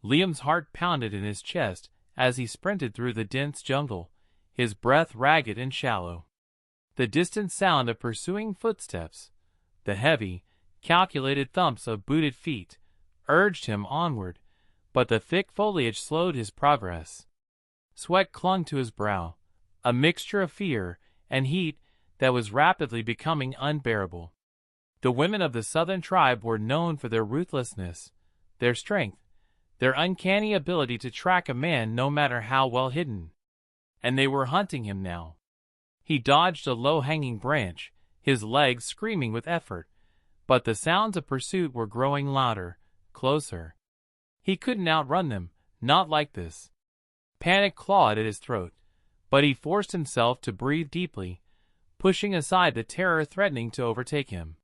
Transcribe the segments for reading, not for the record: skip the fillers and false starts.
Liam's heart pounded in his chest as he sprinted through the dense jungle, his breath ragged and shallow. The distant sound of pursuing footsteps, the heavy, calculated thumps of booted feet, urged him onward, but the thick foliage slowed his progress. Sweat clung to his brow, a mixture of fear and heat that was rapidly becoming unbearable. The women of the southern tribe were known for their ruthlessness, their strength, their uncanny ability to track a man no matter how well hidden. And they were hunting him now. He dodged a low-hanging branch, his legs screaming with effort, but the sounds of pursuit were growing louder, closer. He couldn't outrun them, not like this. Panic clawed at his throat, but he forced himself to breathe deeply, pushing aside the terror threatening to overtake him.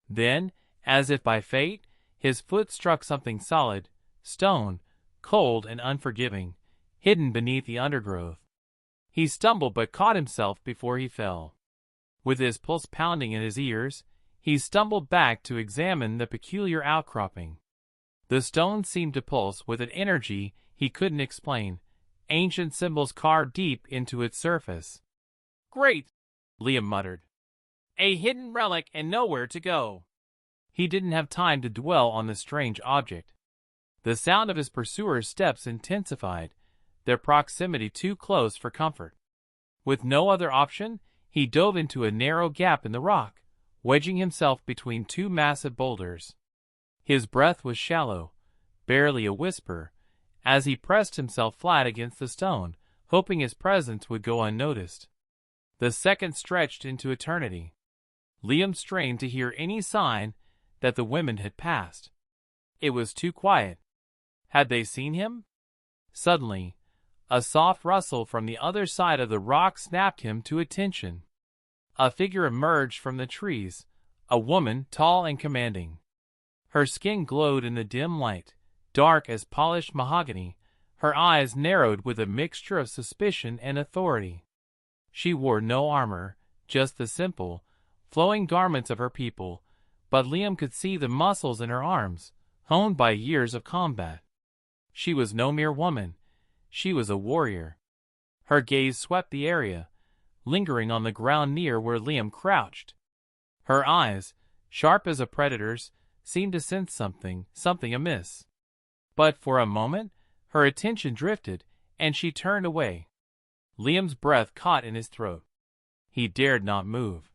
Then, as if by fate, his foot struck something solid, stone, cold and unforgiving, hidden beneath the undergrowth. He stumbled but caught himself before he fell. With his pulse pounding in his ears, he stumbled back to examine the peculiar outcropping. The stone seemed to pulse with an energy he couldn't explain, ancient symbols carved deep into its surface. "Great!" Liam muttered. "A hidden relic and nowhere to go." He didn't have time to dwell on the strange object. The sound of his pursuers' steps intensified, their proximity too close for comfort. With no other option, he dove into a narrow gap in the rock, wedging himself between two massive boulders. His breath was shallow, barely a whisper, as he pressed himself flat against the stone, hoping his presence would go unnoticed. The seconds stretched into eternity. Liam strained to hear any sign that the women had passed. It was too quiet. Had they seen him? Suddenly, a soft rustle from the other side of the rock snapped him to attention. A figure emerged from the trees, a woman tall and commanding. Her skin glowed in the dim light, dark as polished mahogany, her eyes narrowed with a mixture of suspicion and authority. She wore no armor, just the simple, flowing garments of her people, but Liam could see the muscles in her arms, honed by years of combat. She was no mere woman, she was a warrior. Her gaze swept the area, lingering on the ground near where Liam crouched. Her eyes, sharp as a predator's, seemed to sense something amiss. But for a moment, her attention drifted, and she turned away. Liam's breath caught in his throat. He dared not move.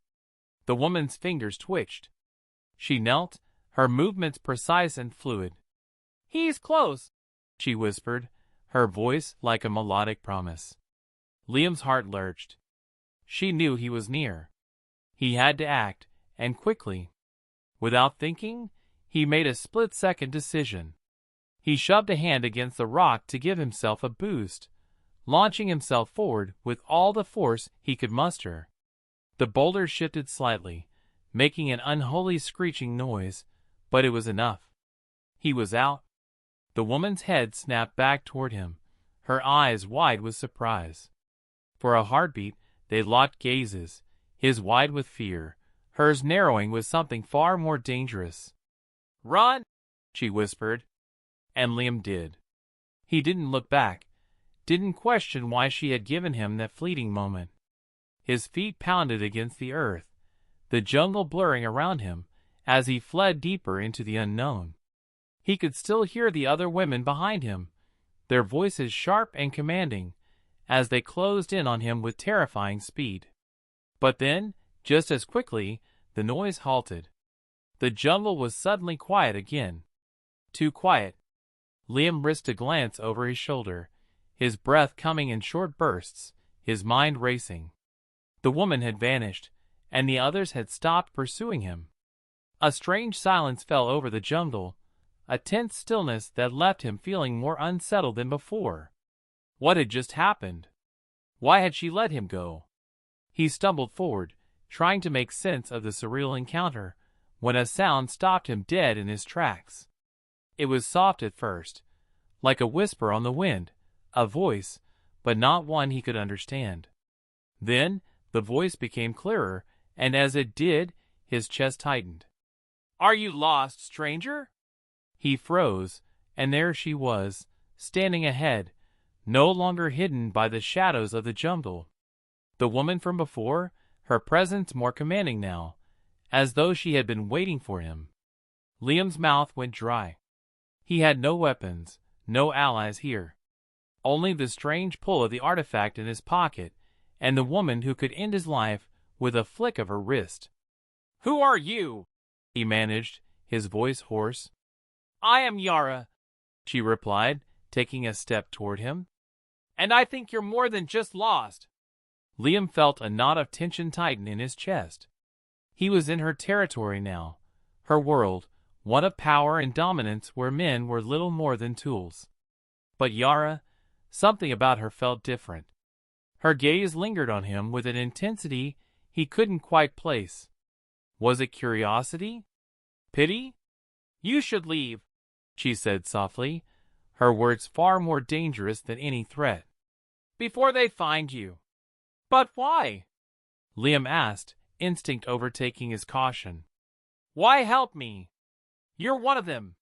The woman's fingers twitched. She knelt, her movements precise and fluid. "He's close," she whispered, her voice like a melodic promise. Liam's heart lurched. She knew he was near. He had to act, and quickly. Without thinking, he made a split-second decision. He shoved a hand against the rock to give himself a boost, launching himself forward with all the force he could muster. The boulder shifted slightly, making an unholy screeching noise, but it was enough. He was out. The woman's head snapped back toward him, her eyes wide with surprise. For a heartbeat, they locked gazes, his wide with fear, hers narrowing with something far more dangerous. "Run!" she whispered. And Liam did. He didn't look back, didn't question why she had given him that fleeting moment. His feet pounded against the earth, the jungle blurring around him as he fled deeper into the unknown. He could still hear the other women behind him, their voices sharp and commanding, as they closed in on him with terrifying speed. But then, just as quickly, the noise halted. The jungle was suddenly quiet again. Too quiet. Liam risked a glance over his shoulder, his breath coming in short bursts, his mind racing. The woman had vanished, and the others had stopped pursuing him. A strange silence fell over the jungle, a tense stillness that left him feeling more unsettled than before. What had just happened? Why had she let him go? He stumbled forward, trying to make sense of the surreal encounter, when a sound stopped him dead in his tracks. It was soft at first, like a whisper on the wind, a voice, but not one he could understand. Then the voice became clearer, and as it did, his chest tightened. "Are you lost, stranger?" He froze, and there she was, standing ahead, no longer hidden by the shadows of the jungle. The woman from before, her presence more commanding now, as though she had been waiting for him. Liam's mouth went dry. He had no weapons, no allies here. Only the strange pull of the artifact in his pocket, and the woman who could end his life with a flick of her wrist. "Who are you?" he managed, his voice hoarse. "I am Yara," she replied, taking a step toward him. "And I think you're more than just lost." Liam felt a knot of tension tighten in his chest. He was in her territory now, her world, one of power and dominance where men were little more than tools. But Yara, something about her felt different. Her gaze lingered on him with an intensity he couldn't quite place. Was it curiosity? Pity? "You should leave," she said softly, her words far more dangerous than any threat. "Before they find you." "But why?" Liam asked, instinct overtaking his caution. "Why help me? You're one of them."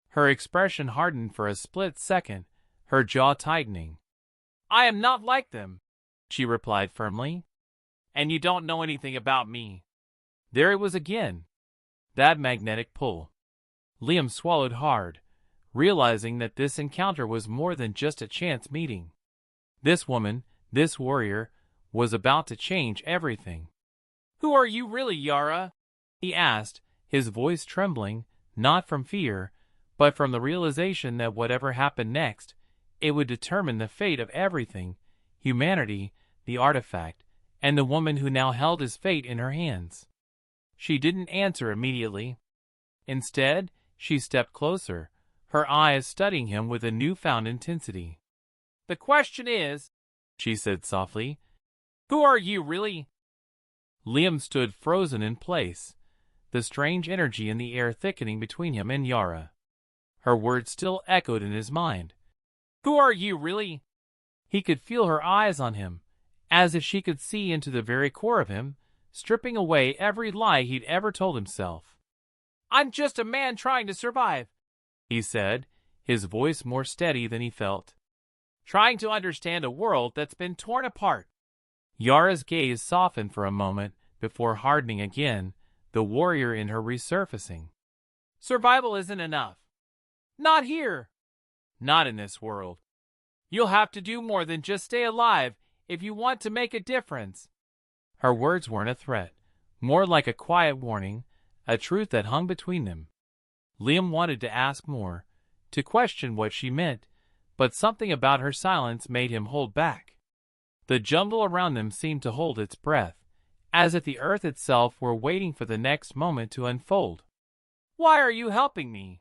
Her expression hardened for a split second, her jaw tightening. "I am not like them," she replied firmly. "And you don't know anything about me." There it was again, that magnetic pull. Liam swallowed hard, realizing that this encounter was more than just a chance meeting. This woman, this warrior, was about to change everything. "Who are you really, Yara?" he asked, his voice trembling, not from fear, but from the realization that whatever happened next, it would determine the fate of everything, humanity, the artifact, and the woman who now held his fate in her hands. She didn't answer immediately. Instead, she stepped closer, her eyes studying him with a newfound intensity. "The question is," she said softly, "who are you really?" Liam stood frozen in place, the strange energy in the air thickening between him and Yara. Her words still echoed in his mind. "Who are you really?" He could feel her eyes on him, as if she could see into the very core of him, stripping away every lie he'd ever told himself. "I'm just a man trying to survive," he said, his voice more steady than he felt. "Trying to understand a world that's been torn apart." Yara's gaze softened for a moment before hardening again, the warrior in her resurfacing. "Survival isn't enough. Not here. Not in this world. You'll have to do more than just stay alive if you want to make a difference." Her words weren't a threat, more like a quiet warning, a truth that hung between them. Liam wanted to ask more, to question what she meant, but something about her silence made him hold back. The jungle around them seemed to hold its breath, as if the earth itself were waiting for the next moment to unfold. "Why are you helping me?"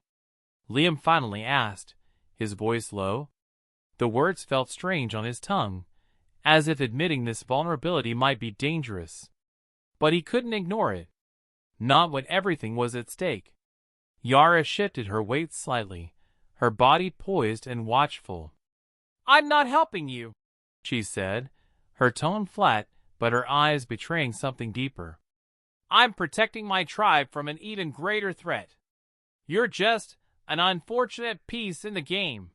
Liam finally asked, his voice low. The words felt strange on his tongue, as if admitting this vulnerability might be dangerous. But he couldn't ignore it. Not when everything was at stake. Yara shifted her weight slightly, her body poised and watchful. "I'm not helping you," she said, her tone flat, but her eyes betraying something deeper. "I'm protecting my tribe from an even greater threat. You're just an unfortunate piece in the game."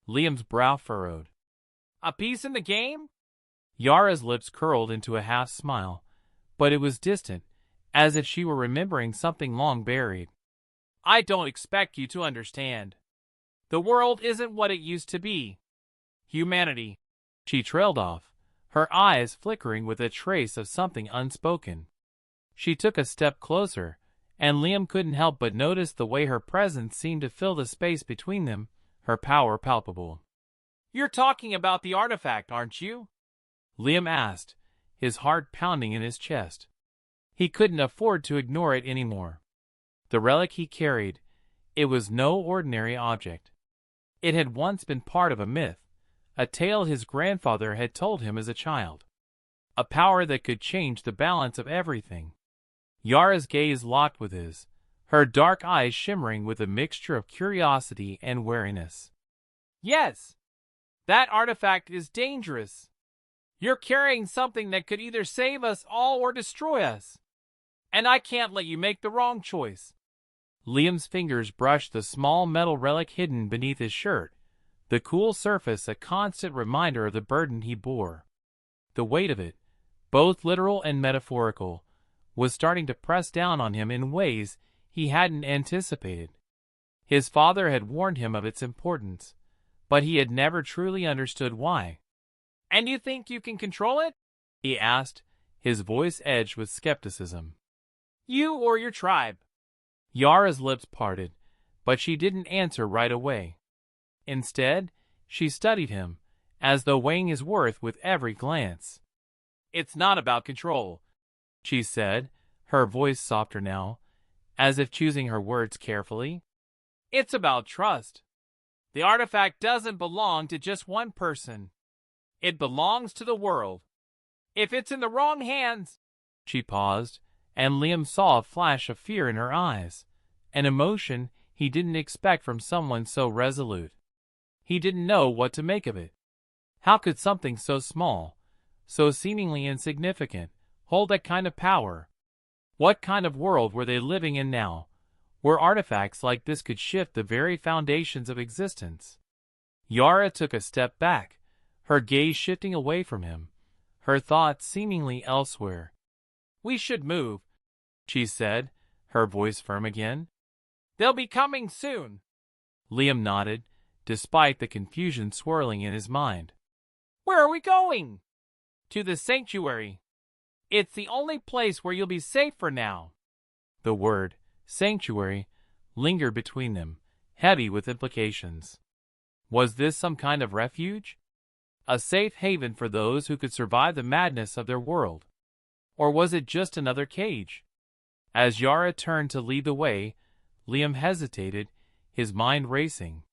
Liam's brow furrowed. "A piece in the game?" Yara's lips curled into a half smile, but it was distant, as if she were remembering something long buried. "I don't expect you to understand. The world isn't what it used to be. Humanity." She trailed off, her eyes flickering with a trace of something unspoken. She took a step closer, and Liam couldn't help but notice the way her presence seemed to fill the space between them, her power palpable. "You're talking about the artifact, aren't you?" Liam asked, his heart pounding in his chest. He couldn't afford to ignore it anymore. The relic he carried, it was no ordinary object. It had once been part of a myth, a tale his grandfather had told him as a child. A power that could change the balance of everything. Yara's gaze locked with his, her dark eyes shimmering with a mixture of curiosity and wariness. "Yes, that artifact is dangerous. You're carrying something that could either save us all or destroy us. And I can't let you make the wrong choice." Liam's fingers brushed the small metal relic hidden beneath his shirt, the cool surface a constant reminder of the burden he bore. The weight of it, both literal and metaphorical, was starting to press down on him in ways he hadn't anticipated. His father had warned him of its importance, but he had never truly understood why. "And you think you can control it?" he asked, his voice edged with skepticism. "You or your tribe?" Yara's lips parted, but she didn't answer right away. Instead, she studied him, as though weighing his worth with every glance. "It's not about control," she said, her voice softer now, as if choosing her words carefully. "It's about trust. The artifact doesn't belong to just one person. It belongs to the world. If it's in the wrong hands—" She paused, and Liam saw a flash of fear in her eyes, an emotion he didn't expect from someone so resolute. He didn't know what to make of it. How could something so small, so seemingly insignificant, hold that kind of power? What kind of world were they living in now, where artifacts like this could shift the very foundations of existence? Yara took a step back, her gaze shifting away from him, her thoughts seemingly elsewhere. "We should move," she said, her voice firm again. "They'll be coming soon." Liam nodded, despite the confusion swirling in his mind. "Where are we going?" "To the sanctuary. It's the only place where you'll be safe for now." The word, sanctuary, lingered between them, heavy with implications. Was this some kind of refuge? A safe haven for those who could survive the madness of their world? Or was it just another cage? As Yara turned to lead the way, Liam hesitated, his mind racing.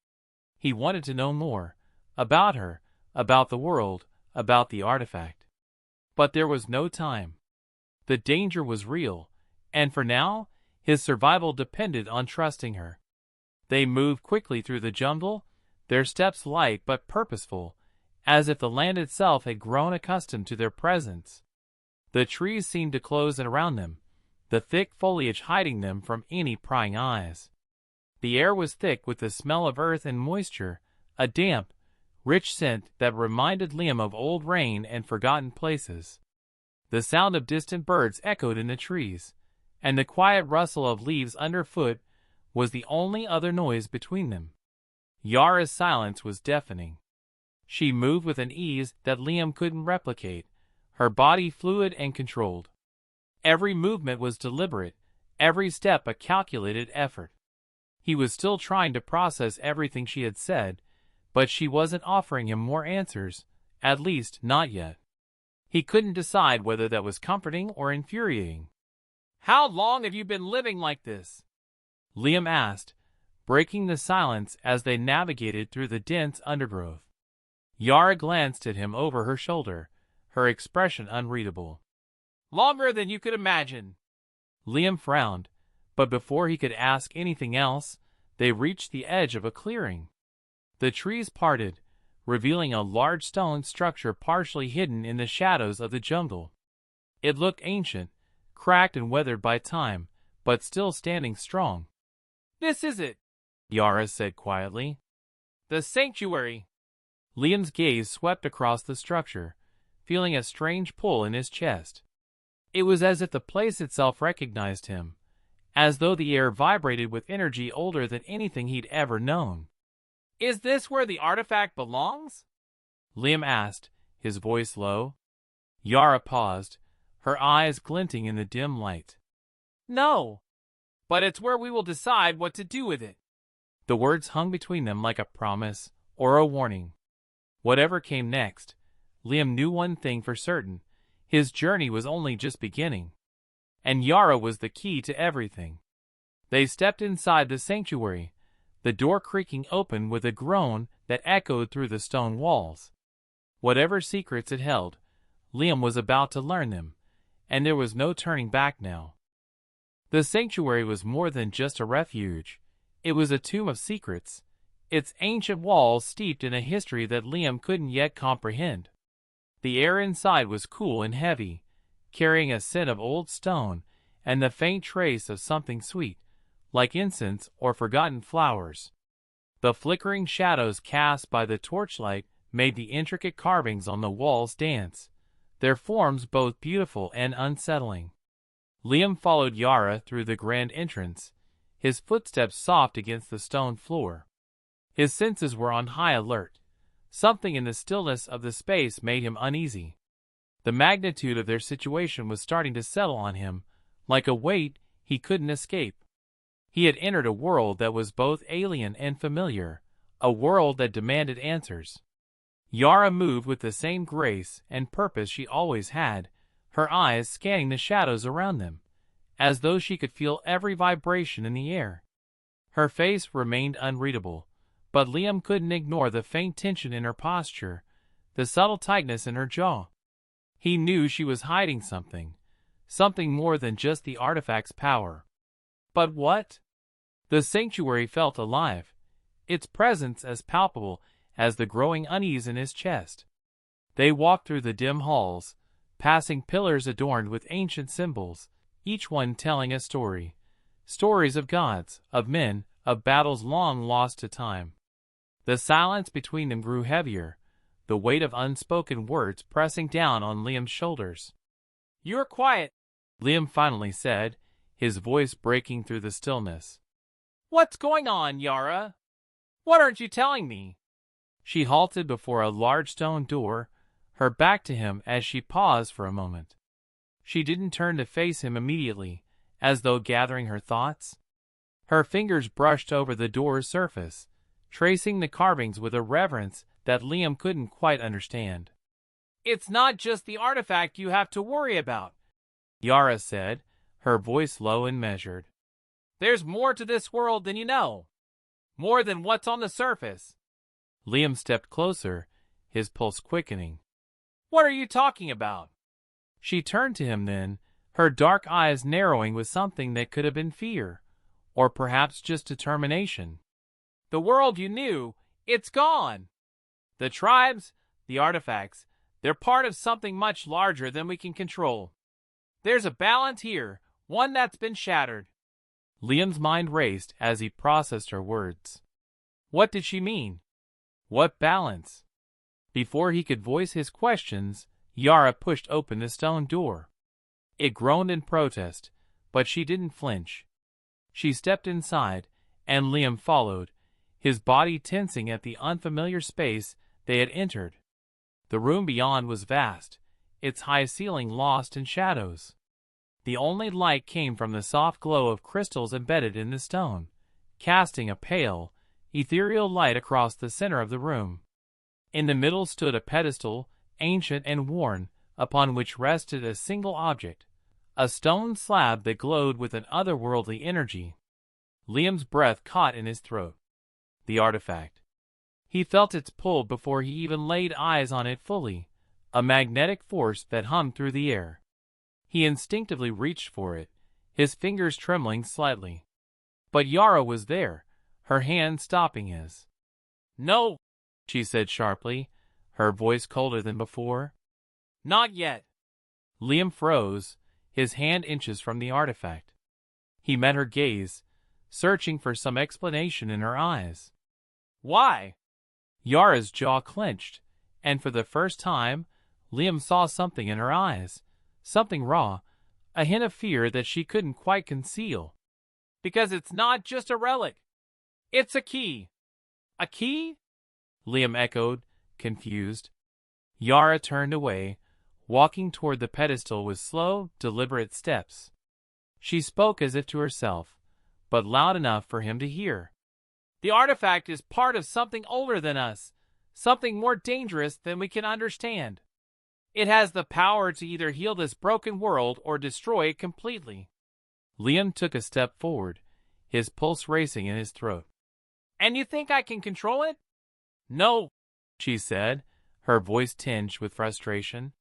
He wanted to know more, about her, about the world, about the artifact. But there was no time. The danger was real, and for now, his survival depended on trusting her. They moved quickly through the jungle, their steps light but purposeful, as if the land itself had grown accustomed to their presence. The trees seemed to close in around them, the thick foliage hiding them from any prying eyes. The air was thick with the smell of earth and moisture, a damp, rich scent that reminded Liam of old rain and forgotten places. The sound of distant birds echoed in the trees, and the quiet rustle of leaves underfoot was the only other noise between them. Yara's silence was deafening. She moved with an ease that Liam couldn't replicate, her body fluid and controlled. Every movement was deliberate, every step a calculated effort. He was still trying to process everything she had said, but she wasn't offering him more answers, at least not yet. He couldn't decide whether that was comforting or infuriating. "How long have you been living like this?" Liam asked, breaking the silence as they navigated through the dense undergrowth. Yara glanced at him over her shoulder, her expression unreadable. "Longer than you could imagine." Liam frowned, but before he could ask anything else, they reached the edge of a clearing. The trees parted, revealing a large stone structure partially hidden in the shadows of the jungle. It looked ancient, cracked and weathered by time, but still standing strong. "This is it," Yara said quietly. "The sanctuary." Liam's gaze swept across the structure, feeling a strange pull in his chest. It was as if the place itself recognized him, as though the air vibrated with energy older than anything he'd ever known. "Is this where the artifact belongs?" Liam asked, his voice low. Yara paused, her eyes glinting in the dim light. "No, but it's where we will decide what to do with it." The words hung between them like a promise or a warning. Whatever came next, Liam knew one thing for certain: his journey was only just beginning. And Yara was the key to everything. They stepped inside the sanctuary, the door creaking open with a groan that echoed through the stone walls. Whatever secrets it held, Liam was about to learn them, and there was no turning back now. The sanctuary was more than just a refuge. It was a tomb of secrets, its ancient walls steeped in a history that Liam couldn't yet comprehend. The air inside was cool and heavy, carrying a scent of old stone and the faint trace of something sweet, like incense or forgotten flowers. The flickering shadows cast by the torchlight made the intricate carvings on the walls dance, their forms both beautiful and unsettling. Liam followed Yara through the grand entrance, his footsteps soft against the stone floor. His senses were on high alert. Something in the stillness of the space made him uneasy. The magnitude of their situation was starting to settle on him, like a weight he couldn't escape. He had entered a world that was both alien and familiar, a world that demanded answers. Yara moved with the same grace and purpose she always had, her eyes scanning the shadows around them, as though she could feel every vibration in the air. Her face remained unreadable, but Liam couldn't ignore the faint tension in her posture, the subtle tightness in her jaw. He knew she was hiding something, something more than just the artifact's power. But what? The sanctuary felt alive, its presence as palpable as the growing unease in his chest. They walked through the dim halls, passing pillars adorned with ancient symbols, each one telling a story. Stories of gods, of men, of battles long lost to time. The silence between them grew heavier, the weight of unspoken words pressing down on Liam's shoulders. "You're quiet," Liam finally said, his voice breaking through the stillness. "What's going on, Yara? What aren't you telling me?" She halted before a large stone door, her back to him as she paused for a moment. She didn't turn to face him immediately, as though gathering her thoughts. Her fingers brushed over the door's surface, tracing the carvings with a reverence that Liam couldn't quite understand. "It's not just the artifact you have to worry about," Yara said, her voice low and measured. "There's more to this world than you know. More than what's on the surface." Liam stepped closer, his pulse quickening. "What are you talking about?" She turned to him then, her dark eyes narrowing with something that could have been fear, or perhaps just determination. "The world you knew, it's gone. The tribes, the artifacts, they're part of something much larger than we can control. There's a balance here, one that's been shattered." Liam's mind raced as he processed her words. What did she mean? What balance? Before he could voice his questions, Yara pushed open the stone door. It groaned in protest, but she didn't flinch. She stepped inside, and Liam followed, his body tensing at the unfamiliar space they had entered. The room beyond was vast, its high ceiling lost in shadows. The only light came from the soft glow of crystals embedded in the stone, casting a pale, ethereal light across the center of the room. In the middle stood a pedestal, ancient and worn, upon which rested a single object, a stone slab that glowed with an otherworldly energy. Liam's breath caught in his throat. The artifact. He felt its pull before he even laid eyes on it fully, a magnetic force that hummed through the air. He instinctively reached for it, his fingers trembling slightly. But Yara was there, her hand stopping his. "No," she said sharply, her voice colder than before. "Not yet." Liam froze, his hand inches from the artifact. He met her gaze, searching for some explanation in her eyes. "Why?" Yara's jaw clenched, and for the first time, Liam saw something in her eyes, something raw, a hint of fear that she couldn't quite conceal. "Because it's not just a relic. It's a key." "A key?" Liam echoed, confused. Yara turned away, walking toward the pedestal with slow, deliberate steps. She spoke as if to herself, but loud enough for him to hear. "The artifact is part of something older than us, something more dangerous than we can understand. It has the power to either heal this broken world or destroy it completely." Liam took a step forward, his pulse racing in his throat. "And you think I can control it?" "No," she said, her voice tinged with frustration.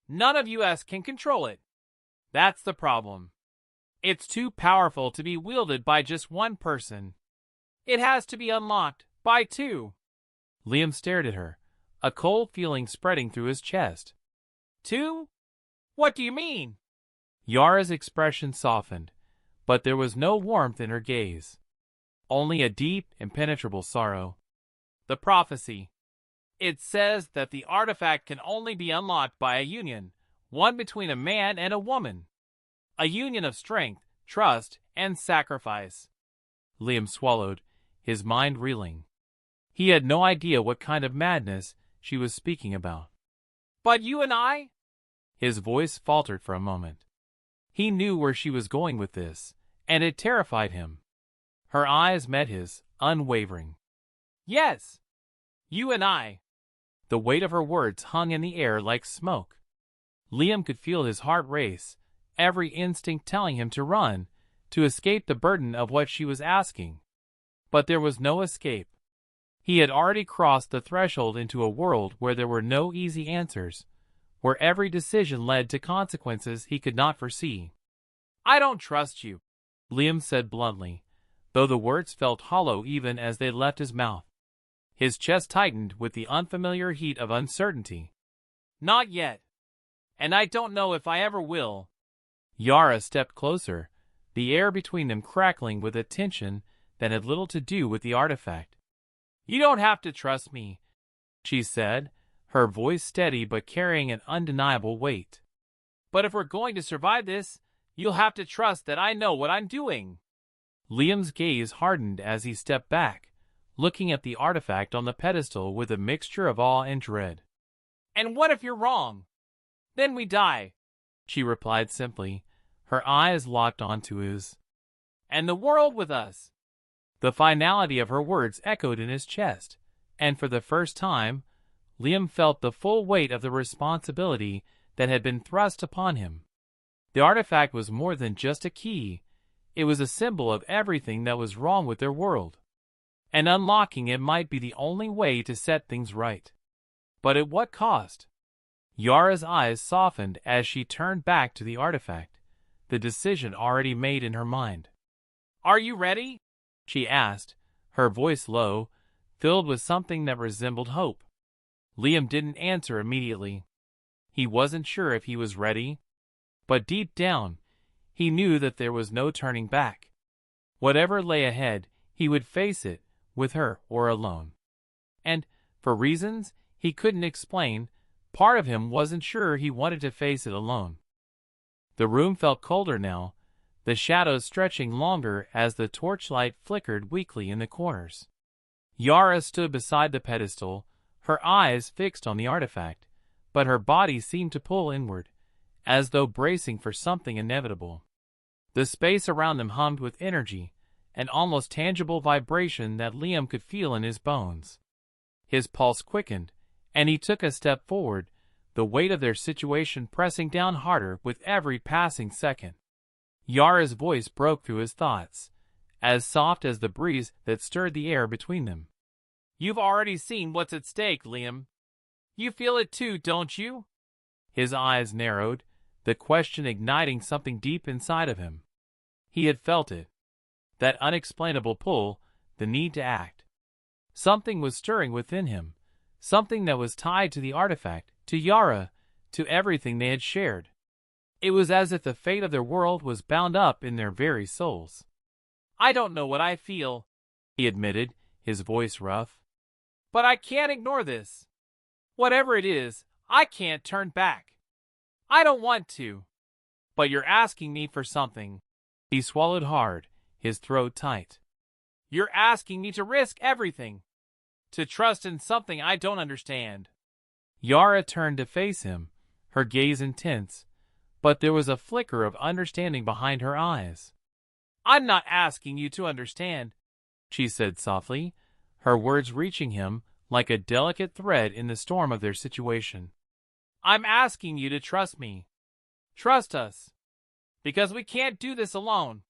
"None of us can control it. That's the problem. It's too powerful to be wielded by just one person. It has to be unlocked by two." Liam stared at her, a cold feeling spreading through his chest. "Two? What do you mean?" Yara's expression softened, but there was no warmth in her gaze. Only a deep, impenetrable sorrow. The prophecy. It says that the artifact can only be unlocked by a union, one between a man and a woman. A union of strength, trust, and sacrifice. Liam swallowed, his mind reeling. He had no idea what kind of madness she was speaking about. But you and I? His voice faltered for a moment. He knew where she was going with this, and it terrified him. Her eyes met his, unwavering. Yes, you and I. The weight of her words hung in the air like smoke. Liam could feel his heart race, every instinct telling him to run, to escape the burden of what she was asking. But there was no escape. He had already crossed the threshold into a world where there were no easy answers, where every decision led to consequences he could not foresee. I don't trust you, Liam said bluntly, though the words felt hollow even as they left his mouth. His chest tightened with the unfamiliar heat of uncertainty. Not yet. And I don't know if I ever will. Yara stepped closer, the air between them crackling with a tension that had little to do with the artifact. You don't have to trust me, she said, her voice steady but carrying an undeniable weight. But if we're going to survive this, you'll have to trust that I know what I'm doing. Liam's gaze hardened as he stepped back, looking at the artifact on the pedestal with a mixture of awe and dread. And what if you're wrong? Then we die, she replied simply, her eyes locked onto his. And the world with us. The finality of her words echoed in his chest, and for the first time, Liam felt the full weight of the responsibility that had been thrust upon him. The artifact was more than just a key. It was a symbol of everything that was wrong with their world. And unlocking it might be the only way to set things right. But at what cost? Yara's eyes softened as she turned back to the artifact, the decision already made in her mind. Are you ready? She asked, her voice low, filled with something that resembled hope. Liam didn't answer immediately. He wasn't sure if he was ready, but deep down, he knew that there was no turning back. Whatever lay ahead, he would face it, with her or alone. And, for reasons he couldn't explain, part of him wasn't sure he wanted to face it alone. The room felt colder now, the shadows stretching longer as the torchlight flickered weakly in the corners. Yara stood beside the pedestal, her eyes fixed on the artifact, but her body seemed to pull inward, as though bracing for something inevitable. The space around them hummed with energy, an almost tangible vibration that Liam could feel in his bones. His pulse quickened, and he took a step forward, the weight of their situation pressing down harder with every passing second. Yara's voice broke through his thoughts, as soft as the breeze that stirred the air between them. You've already seen what's at stake, Liam. You feel it too, don't you? His eyes narrowed, the question igniting something deep inside of him. He had felt it. That unexplainable pull, the need to act. Something was stirring within him, something that was tied to the artifact, to Yara, to everything they had shared. It was as if the fate of their world was bound up in their very souls. I don't know what I feel, he admitted, his voice rough. But I can't ignore this. Whatever it is, I can't turn back. I don't want to. But you're asking me for something. He swallowed hard, his throat tight. You're asking me to risk everything. To trust in something I don't understand. Yara turned to face him, her gaze intense, but there was a flicker of understanding behind her eyes. I'm not asking you to understand, she said softly, her words reaching him like a delicate thread in the storm of their situation. I'm asking you to trust me. Trust us. Because we can't do this alone.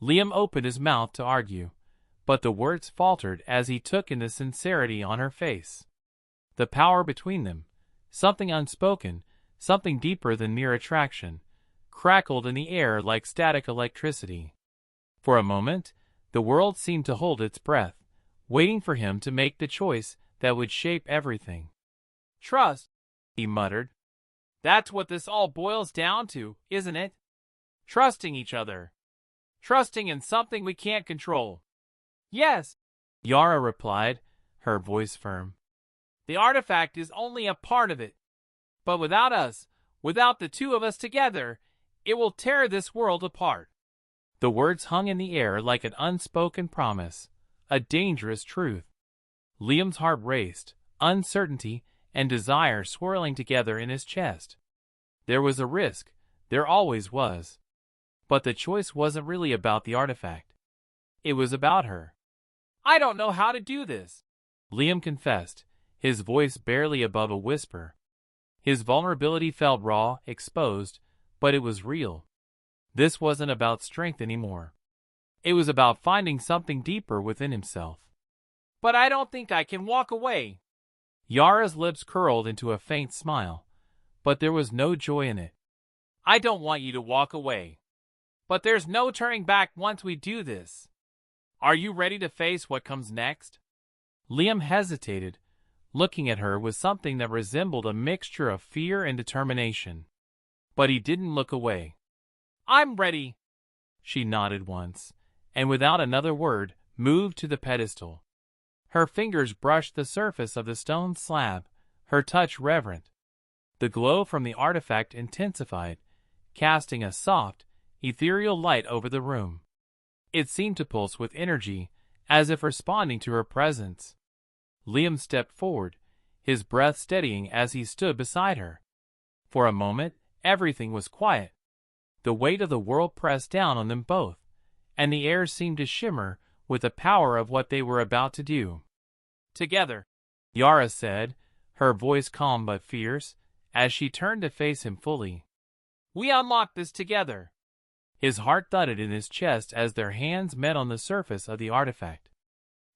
Liam opened his mouth to argue, but the words faltered as he took in the sincerity on her face. The power between them, something unspoken, something deeper than mere attraction, crackled in the air like static electricity. For a moment, the world seemed to hold its breath, waiting for him to make the choice that would shape everything. Trust, he muttered. That's what this all boils down to, isn't it? Trusting each other. trusting in something we can't control. Yes, Yara replied, her voice firm. The artifact is only a part of it. But without us, without the two of us together, it will tear this world apart. The words hung in the air like an unspoken promise, a dangerous truth. Liam's heart raced, uncertainty and desire swirling together in his chest. There was a risk, there always was. But the choice wasn't really about the artifact. It was about her. I don't know how to do this, Liam confessed, his voice barely above a whisper. His vulnerability felt raw, exposed, but it was real. This wasn't about strength anymore. It was about finding something deeper within himself. But I don't think I can walk away. Yara's lips curled into a faint smile, but there was no joy in it. I don't want you to walk away. But there's no turning back once we do this. Are you ready to face what comes next? Liam hesitated, looking at her with something that resembled a mixture of fear and determination. But he didn't look away. I'm ready. She nodded once, and without another word, moved to the pedestal. Her fingers brushed the surface of the stone slab, her touch reverent. The glow from the artifact intensified, casting a soft, ethereal light over the room. It seemed to pulse with energy, as if responding to her presence. Liam stepped forward, his breath steadying as he stood beside her. For a moment, everything was quiet. The weight of the world pressed down on them both, and the air seemed to shimmer with the power of what they were about to do. Together, Yara said, her voice calm but fierce, as she turned to face him fully. We unlock this together. His heart thudded in his chest as their hands met on the surface of the artifact.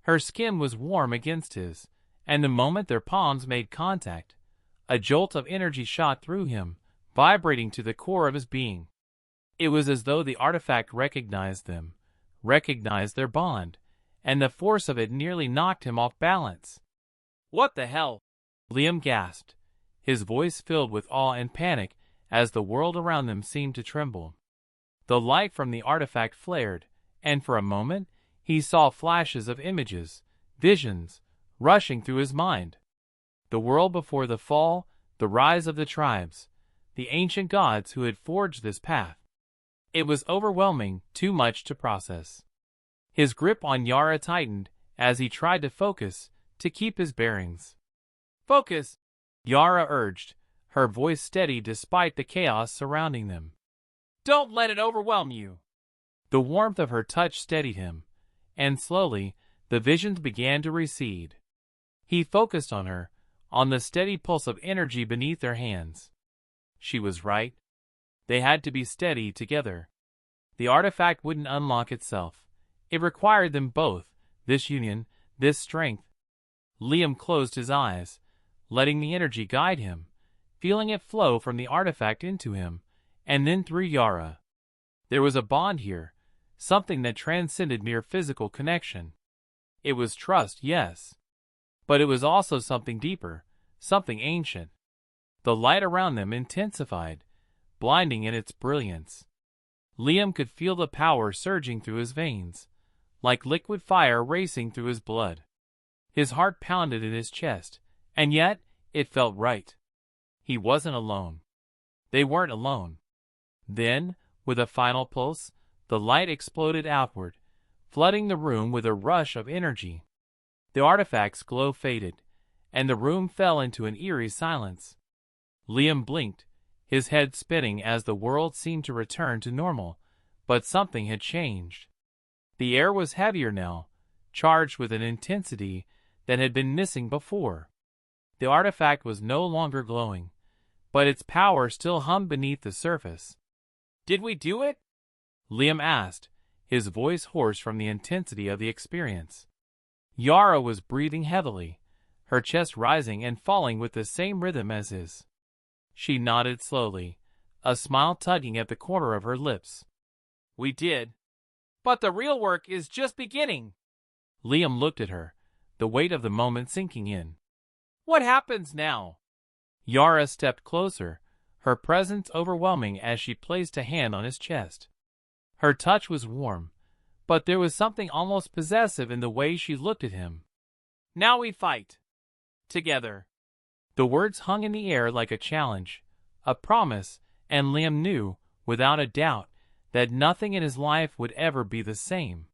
Her skin was warm against his, and the moment their palms made contact, a jolt of energy shot through him, vibrating to the core of his being. It was as though the artifact recognized them, recognized their bond, and the force of it nearly knocked him off balance. What the hell? Liam gasped, his voice filled with awe and panic as the world around them seemed to tremble. The light from the artifact flared, and for a moment, he saw flashes of images, visions, rushing through his mind. The world before the fall, the rise of the tribes, the ancient gods who had forged this path. It was overwhelming, too much to process. His grip on Yara tightened as he tried to focus, to keep his bearings. Focus, Yara urged, her voice steady despite the chaos surrounding them. Don't let it overwhelm you. The warmth of her touch steadied him, and slowly, the visions began to recede. He focused on her, on the steady pulse of energy beneath their hands. She was right. They had to be steady together. The artifact wouldn't unlock itself. It required them both, this union, this strength. Liam closed his eyes, letting the energy guide him, feeling it flow from the artifact into him, and then through Yara. There was a bond here, something that transcended mere physical connection. It was trust, yes. But it was also something deeper, something ancient. The light around them intensified, blinding in its brilliance. Liam could feel the power surging through his veins, like liquid fire racing through his blood. His heart pounded in his chest, and yet it felt right. He wasn't alone. They weren't alone. Then, with a final pulse, the light exploded outward, flooding the room with a rush of energy. The artifact's glow faded, and the room fell into an eerie silence. Liam blinked, his head spinning as the world seemed to return to normal, but something had changed. The air was heavier now, charged with an intensity that had been missing before. The artifact was no longer glowing, but its power still hummed beneath the surface. Did we do it? Liam asked, his voice hoarse from the intensity of the experience. Yara was breathing heavily, her chest rising and falling with the same rhythm as his. She nodded slowly, a smile tugging at the corner of her lips. We did. But the real work is just beginning. Liam looked at her, the weight of the moment sinking in. What happens now? Yara stepped closer, her presence overwhelming as she placed a hand on his chest. Her touch was warm, but there was something almost possessive in the way she looked at him. "Now we fight. Together." The words hung in the air like a challenge, a promise, and Liam knew, without a doubt, that nothing in his life would ever be the same.